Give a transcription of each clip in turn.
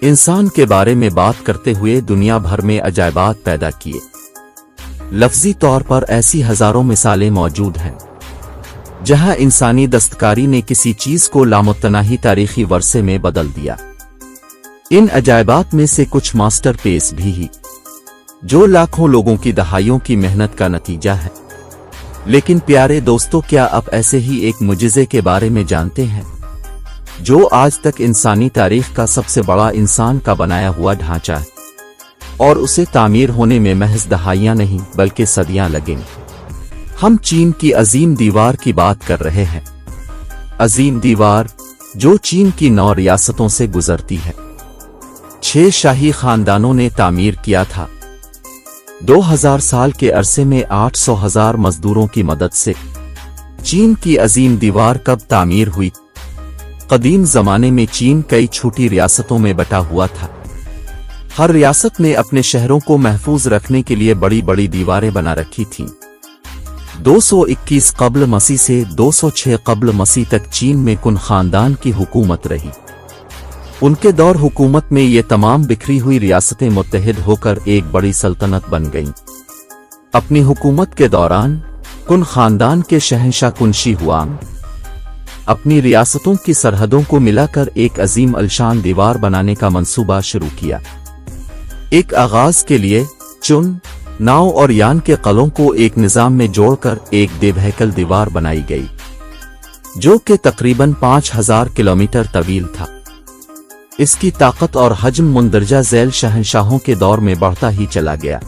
इंसान के बारे में बात करते हुए दुनिया भर में अजायबात पैदा किए। लफ्जी तौर पर ऐसी हजारों मिसालें मौजूद हैं जहां इंसानी दस्तकारी ने किसी चीज को लामुतनाही तारीखी वर्से में बदल दिया। इन अजायबात में से कुछ मास्टरपीस भी ही जो लाखों लोगों की दहाइयों की मेहनत का नतीजा है। लेकिन प्यारे दोस्तों, क्या आप ऐसे ही एक मुजिज़े के बारे में जानते हैं जो आज तक इंसानी तारीख का सबसे बड़ा इंसान का बनाया हुआ ढांचा है और उसे तामीर होने में महज दहाइयां नहीं बल्कि सदियां लगेंगी। हम चीन की अजीम दीवार की बात कर रहे हैं। अजीम दीवार जो चीन की 9 रियासतों से गुजरती है, 6 शाही खानदानों ने तामीर किया था। 2000 साल के अरसे में 800,000 मजदूरों की मदद से चीन की अजीम दीवार कब तामीर हुई? कदीम जमाने में चीन कई छोटी रियासतों में बटा हुआ था। हर रियासत ने अपने शहरों को महफूज रखने के लिए बड़ी बड़ी दीवारें बना रखी थीं। 221 कब्ल मसीह से 206 कब्ल मसीह तक चीन में कुन खानदान की हुकूमत रही। उनके दौर हुकूमत में ये तमाम बिखरी हुई रियासतें मुत्तहिद होकर एक बड़ी सल्तनत बन गईं। अपनी हुकूमत के दौरान कुन खानदान के शहंशाह कुनशी हुआंग अपनी रियासतों की सरहदों को मिलाकर एक अजीम अलशान दीवार बनाने का मंसूबा शुरू किया। एक आगाज के लिए चुन, नाव और यान के कलों को एक निजाम में जोड़कर एक देवहैकल दीवार बनाई गई जो कि तकरीबन 5000 किलोमीटर तवील था। इसकी ताकत और हजम मुंदरजा झैल शहंशाहों के दौर में बढ़ता ही चला गया।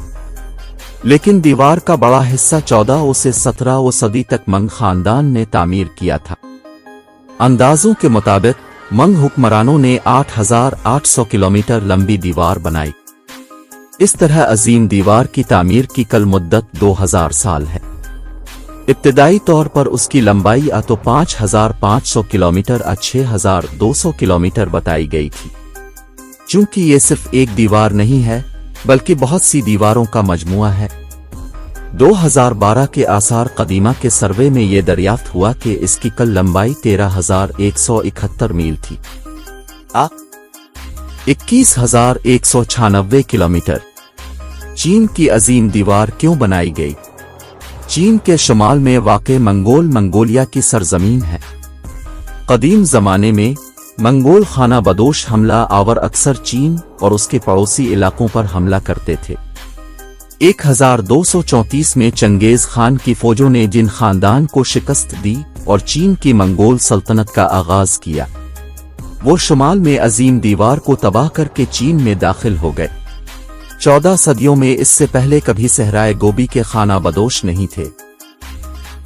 लेकिन दीवार का बड़ा हिस्सा 14वीं से 17वीं सदी तक मंग खानदान ने तामीर किया था। अंदाजों के मुताबिक मंग हुक्मरानों ने 8800 किलोमीटर लंबी दीवार बनाई। इस तरह अजीम दीवार की तामीर की कल मुद्दत 2000 साल है। इब्तिदाई तौर पर उसकी लंबाई तो 5500 किलोमीटर 6200 किलोमीटर बताई गई थी। चूंकि ये सिर्फ एक दीवार नहीं है बल्कि बहुत सी दीवारों का मजमुआ है। 2012 के आसार कदीमा के सर्वे में ये दरियाफ्त हुआ कि इसकी कल लंबाई 13,171 मील थी। 21,196 किलोमीटर। चीन की अजीम दीवार क्यों बनाई गई? चीन के शुमाल में वाक़े मंगोलिया की सरजमीन है। कदीम जमाने में मंगोल खाना बदोश हमला आवर अक्सर चीन और उसके पड़ोसी इलाकों पर हमला करते थे। 1234 में चंगेज खान की फौजों ने जिन खानदान को शिकस्त दी और चीन की मंगोल सल्तनत का आगाज किया, वो शुमाल में अजीम दीवार को तबाह करके चीन में दाखिल हो गए। 14 सदियों में इससे पहले कभी सहराए गोबी के खाना बदोश नहीं थे।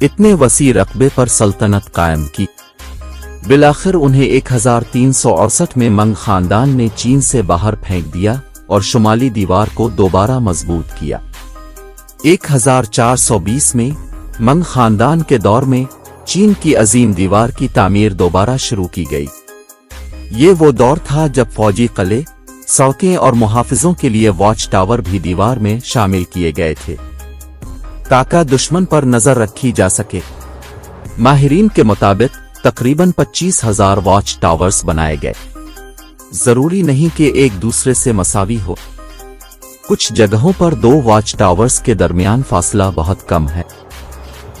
इतने वसी रकबे पर सल्तनत कायम की। बिलाखिर उन्हें 1368 में मंग खानदान ने चीन से बाहर फेंक दिया और शुमाली दीवार को दोबारा मजबूत किया। 1420 में मंग खानदान के दौर में चीन की अजीम दीवार की तामीर दोबारा शुरू की गई। ये वो दौर था जब फौजी कले, सड़कें और मुहाफिजों के लिए वॉच टावर भी दीवार में शामिल किए गए थे ताकि दुश्मन पर नजर रखी जा सके। माहिरीन के मुताबिक तकरीबन 25,000 वॉच टावर्स बनाए गए। जरूरी नहीं कि एक दूसरे से मसावी हो। कुछ जगहों पर 2 वॉच टावर्स के दरमियान फासला बहुत कम है,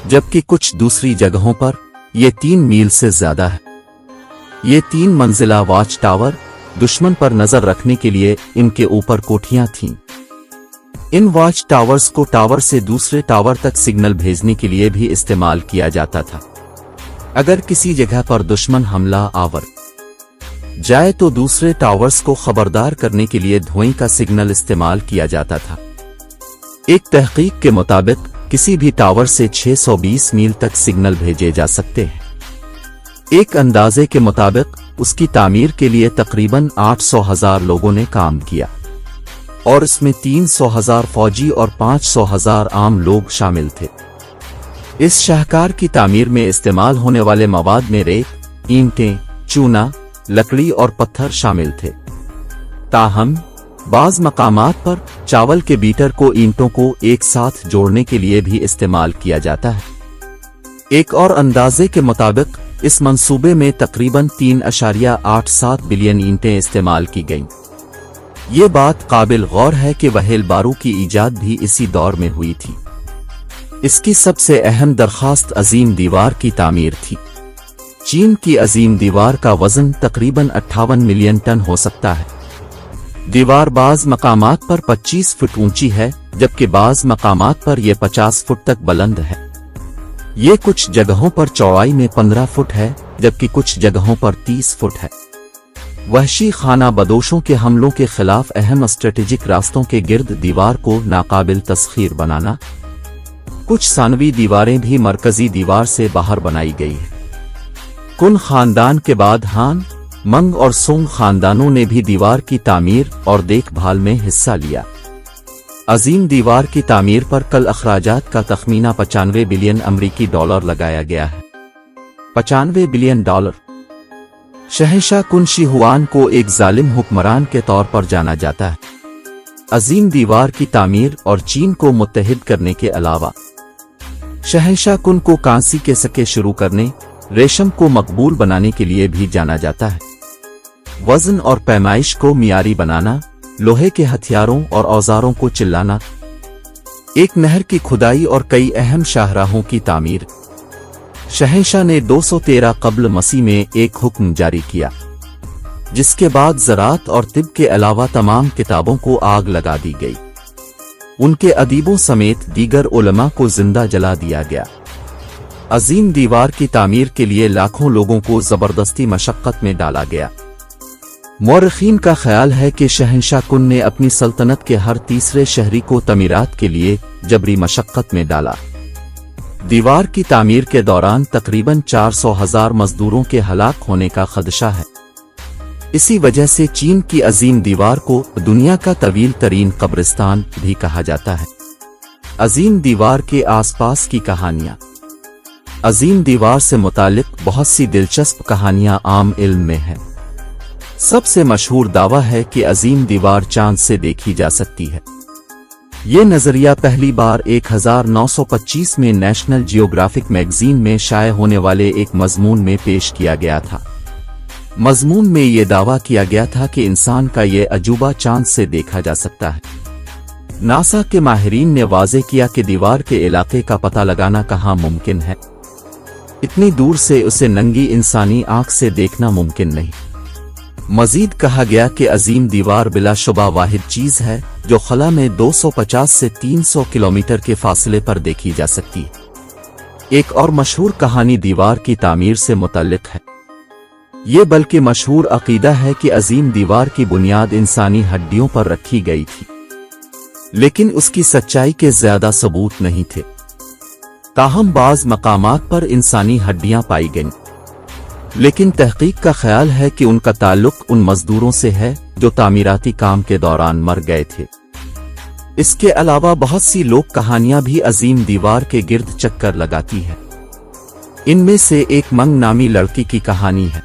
जबकि कुछ दूसरी जगहों पर यह 3 मील से ज्यादा है। ये 3 मंजिला वॉच टावर दुश्मन पर नजर रखने के लिए इनके ऊपर कोठियां थीं। इन वॉच टावर्स को टावर से दूसरे टावर तक सिग्नल भेजने के लिए भी इस्तेमाल किया जाता था। अगर किसी जगह पर दुश्मन हमला आवर जाए तो दूसरे टावर्स को खबरदार करने के लिए धुएं का सिग्नल इस्तेमाल किया जाता था। एक तहकीक के मुताबिक किसी भी टावर से 620 मील तक सिग्नल भेजे जा सकते हैं। एक अंदाजे के मुताबिक उसकी तामीर के लिए तकरीबन 800,000 लोगों ने काम किया और इसमें 300,000 फौजी और 500,000 आम लोग शामिल थे। इस शाहकार की तामीर में इस्तेमाल होने वाले मवाद में रेत, ईंटें, चूना, लकड़ी और पत्थर शामिल थे। ताहम बाज़ मकामात पर चावल के बीटर को ईंटों को एक साथ जोड़ने के लिए भी इस्तेमाल किया जाता है। एक और अंदाजे के मुताबिक इस मंसूबे में तकरीबन 3.87 बिलियन ईंटें इस्तेमाल की गईं। ये बात काबिल गौर है कि व्हेल बारू की ईजाद भी इसी दौर में हुई थी। इसकी सबसे अहम दरखास्त अजीम दीवार की तामीर थी। चीन की अजीम दीवार का वजन तकरीबन 58 मिलियन टन हो सकता है। दीवार बाज़ मकामात पर 25 फुट ऊंची है, जबकि बाज़ मकामात पर यह 50 फुट तक बुलंद है। ये कुछ जगहों पर चौड़ाई में 15 फुट है, जबकि कुछ जगहों पर 30 फुट है। वहशी खाना बदोशों के हमलों के खिलाफ अहम स्ट्रेटेजिक रास्तों के गिर्द दीवार को नाकाबिल तस्खीर बनाना। कुछ सानवी दीवारें भी मरकजी दीवार से बाहर बनाई गई है। कुन खानदान के बाद हान, मंग और सोंग खानदानों ने भी दीवार की तामीर और देखभाल में हिस्सा लिया। अजीम दीवार की तामीर पर कल अखराजात का तखमीना 95 बिलियन अमरीकी डॉलर लगाया गया है। 95 बिलियन डॉलर। शहंशाह कुन शी हुआन को एक जालिम हुक्मरान के तौर पर जाना जाता है। अजीम दीवार की तामीर और चीन को मुत्तहिद करने के अलावा शहंशाह कुन को कांसी के सिक्के शुरू करने, रेशम को मकबूल बनाने के लिए भी जाना जाता है। वजन और पैमाइश को मियारी बनाना, लोहे के हथियारों और औजारों को चिल्लाना, एक नहर की खुदाई और कई अहम शाहराहों की तामीर। शहंशाह ने 213 कब्ल मसीह में एक हुक्म जारी किया, जिसके बाद ज़राअत और तिब के अलावा तमाम किताबों को आग लगा दी गई। उनके अदीबों समेत दीगर उलमा को जिंदा जला दिया गया। अजीम दीवार की तामीर के लिए लाखों लोगों को जबरदस्ती मशक्कत में डाला गया। मौरखीन का ख्याल है कि शहंशाह कुन ने अपनी सल्तनत के हर तीसरे शहरी को तमीरात के लिए जबरी मशक्कत में डाला। दीवार की तामीर के दौरान तकरीबन 400,000 मजदूरों के हलाक होने का खदशा है। इसी वजह से चीन की अजीम दीवार को दुनिया का तवील तरीन कब्रिस्तान भी कहा जाता है। अजीम दीवार के आसपास की कहानियां। अजीम दीवार से मुतालिक बहुत सी दिलचस्प कहानियां आम इल्म में हैं। सबसे मशहूर दावा है कि अजीम दीवार चांद से देखी जा सकती है। ये नजरिया पहली बार 1925 में नेशनल जियोग्राफिक मैगजीन में शाये होने वाले एक मजमून में पेश किया गया था। मजमून में ये दावा किया गया था कि इंसान का ये अजूबा चांद से देखा जा सकता है। नासा के माहिरीन ने वाज़े किया कि दीवार के इलाके का पता लगाना कहाँ मुमकिन है। इतनी दूर से उसे नंगी इंसानी आंख से देखना मुमकिन नहीं। मजीद कहा गया कि अजीम दीवार बिलाशुबा वाहिद चीज है जो खला में 250 से 300 किलोमीटर के फासले पर देखी जा सकती है। एक और मशहूर कहानी दीवार की तामीर से मुतल्लिक है। ये बल्कि मशहूर अकीदा है कि अजीम दीवार की बुनियाद इंसानी हड्डियों पर रखी गई थी, लेकिन उसकी सच्चाई के ज्यादा सबूत नहीं थे। ताहम बाज़ मकामात पर इंसानी हड्डियां पाई गईं, लेकिन तहकीक का ख्याल है कि उनका ताल्लुक उन मजदूरों से है जो तामीराती काम के दौरान मर गए थे। इसके अलावा बहुत सी लोक कहानियां भी अजीम दीवार के गिर्द चक्कर लगाती है। इनमें से एक मंग नामी लड़की की कहानी है।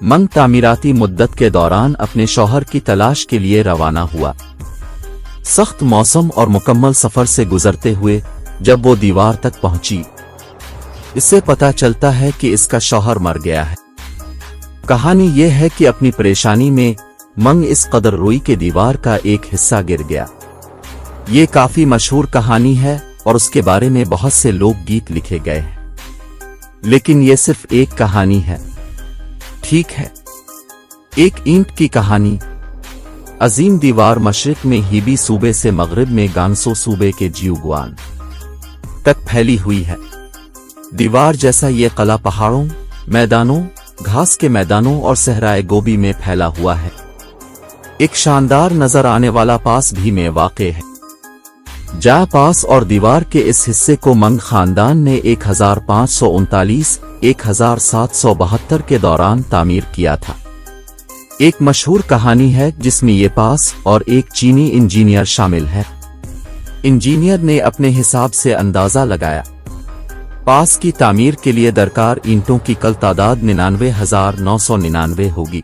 मंग तामीराती मुद्दत के दौरान अपने शौहर की तलाश के लिए रवाना हुआ। सख्त मौसम और मुकम्मल सफर से गुजरते हुए जब वो दीवार तक पहुंची, इससे पता चलता है कि इसका शौहर मर गया है। कहानी यह है कि अपनी परेशानी में मंग इस कदर रोई कि दीवार का एक हिस्सा गिर गया। ये काफी मशहूर कहानी है और उसके बारे में बहुत से लोकगीत लिखे गए हैं, लेकिन ये सिर्फ एक कहानी है। ठीक है, एक ईंट की कहानी। अजीम दीवार मशरिक में हीबी सूबे से मगरिब में गांसो सूबे के जियुगुआन तक फैली हुई है। दीवार जैसा ये कला पहाड़ों, मैदानों, घास के मैदानों और सहराए गोबी में फैला हुआ है। एक शानदार नजर आने वाला पास भी में वाक़े है। जा पास और दीवार के इस हिस्से को मंग खानदान ने 1539-1772 के दौरान तामीर किया था। एक मशहूर कहानी है जिसमें ये पास और एक चीनी इंजीनियर शामिल है। इंजीनियर ने अपने हिसाब से अंदाजा लगाया पास की तामीर के लिए दरकार ईंटों की कल तादाद 99,999 होगी।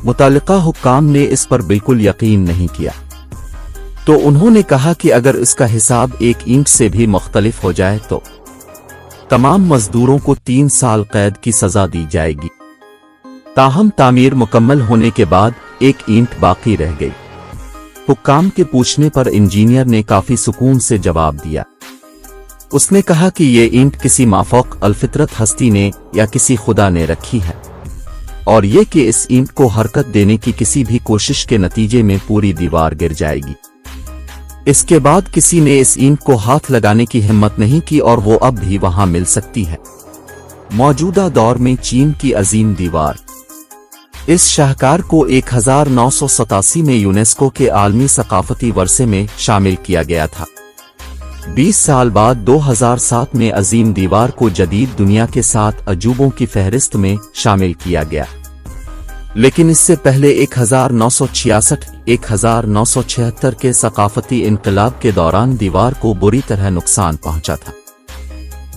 मुतल्लिका हुक्काम ने इस पर बिल्कुल यकीन नहीं किया, तो उन्होंने कहा कि अगर इसका हिसाब एक ईंट से भी मुख्तलिफ हो जाए तो तमाम मजदूरों को 3 साल कैद की सजा दी जाएगी। ताहम तामीर मुकम्मल होने के बाद एक ईंट बाकी रह गई। हुक्काम के पूछने पर इंजीनियर ने काफी सुकून से जवाब दिया। उसने कहा कि ये ईंट किसी माफौक अलफितरत हस्ती ने या किसी खुदा ने रखी है, और ये कि इस ईंट को हरकत देने की किसी भी कोशिश के नतीजे में पूरी दीवार गिर जाएगी। इसके बाद किसी ने इस ईंट को हाथ लगाने की हिम्मत नहीं की और वो अब भी वहां मिल सकती है। मौजूदा दौर में चीन की अजीम दीवार। इस शाहकार को 1987 में यूनेस्को के आलमी सकाफती वर्से में शामिल किया गया था। 20 साल बाद 2007 में अजीम दीवार को जदीद दुनिया के 7 अजूबों की फहरिस्त में शामिल किया गया, लेकिन इससे पहले 1966-1976 के सकाफती इनकलाब के दौरान दीवार को बुरी तरह नुकसान पहुंचा था।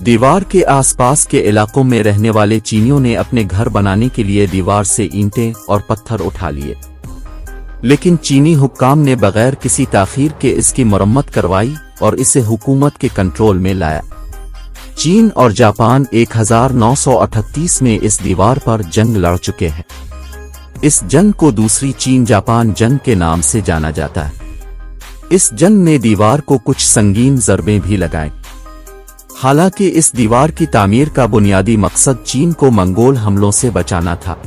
दीवार के आसपास के इलाकों में रहने वाले चीनियों ने अपने घर बनाने के लिए दीवार से ईंटें और पत्थर उठा लिए, लेकिन चीनी हुक्काम ने बगैर किसी ताखीर के इसकी मरम्मत करवाई और इसे हुकूमत के कंट्रोल में लाया। चीन और जापान 1938 में इस दीवार पर जंग लड़ चुके हैं। इस जंग को दूसरी चीन जापान जंग के नाम से जाना जाता है। इस जंग में दीवार को कुछ संगीन ज़रबें भी लगाएं। हालांकि इस दीवार की तामीर का बुनियादी मकसद चीन को मंगोल हमलों से बचाना था।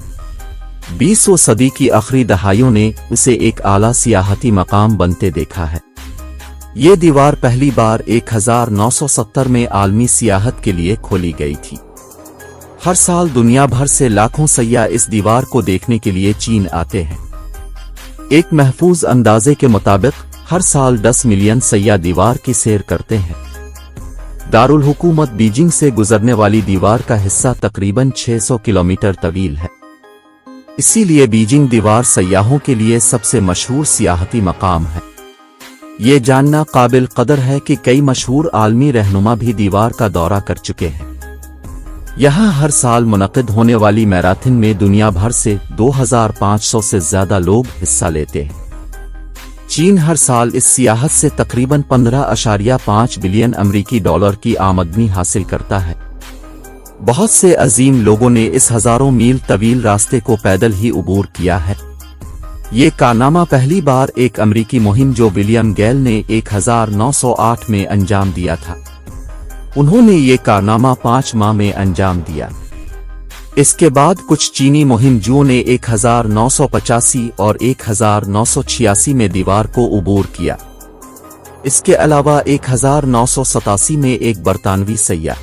20वीं सदी की आखिरी दहाइयों ने इसे एक आला सियाहती मकाम बनते देखा है। ये दीवार पहली बार 1970 में आलमी सियाहत के लिए खोली गई थी। हर साल दुनिया भर से लाखों सयाह इस दीवार को देखने के लिए चीन आते हैं। एक महफूज अंदाजे के मुताबिक हर साल 10 मिलियन सयाह दीवार की सैर करते हैं। दारुल हुकूमत बीजिंग से गुजरने वाली दीवार का हिस्सा तकरीबन 600 किलोमीटर तवील है। इसीलिए बीजिंग दीवार सयाहों के लिए सबसे मशहूर सियाहती मकाम है। ये जानना काबिल कदर है कि कई मशहूर आलमी रहनुमा भी दीवार का दौरा कर चुके हैं। यहाँ हर साल मुनक़िद होने वाली मैराथन में दुनिया भर से 2500 से ज्यादा लोग हिस्सा लेते हैं। चीन हर साल इस सियाहत से तकरीबन 15.5 बिलियन अमरीकी डॉलर की आमदनी हासिल करता है। बहुत से अजीम लोगों ने इस हजारों मील तवील रास्ते को पैदल ही उबूर किया है। ये कारनामा पहली बार एक अमरीकी मुहिम जो विलियम गैल ने 1908 में अंजाम दिया था। उन्होंने ये कारनामा 5 माह में अंजाम दिया। इसके बाद कुछ चीनी मुहिमजुओं ने 1985 और 1986 में दीवार को उबूर किया। इसके अलावा 1987 में एक बरतानवी सयाह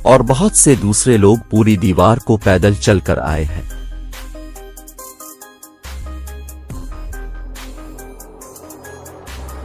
और बहुत से दूसरे लोग पूरी दीवार को पैदल चलकर आए हैं।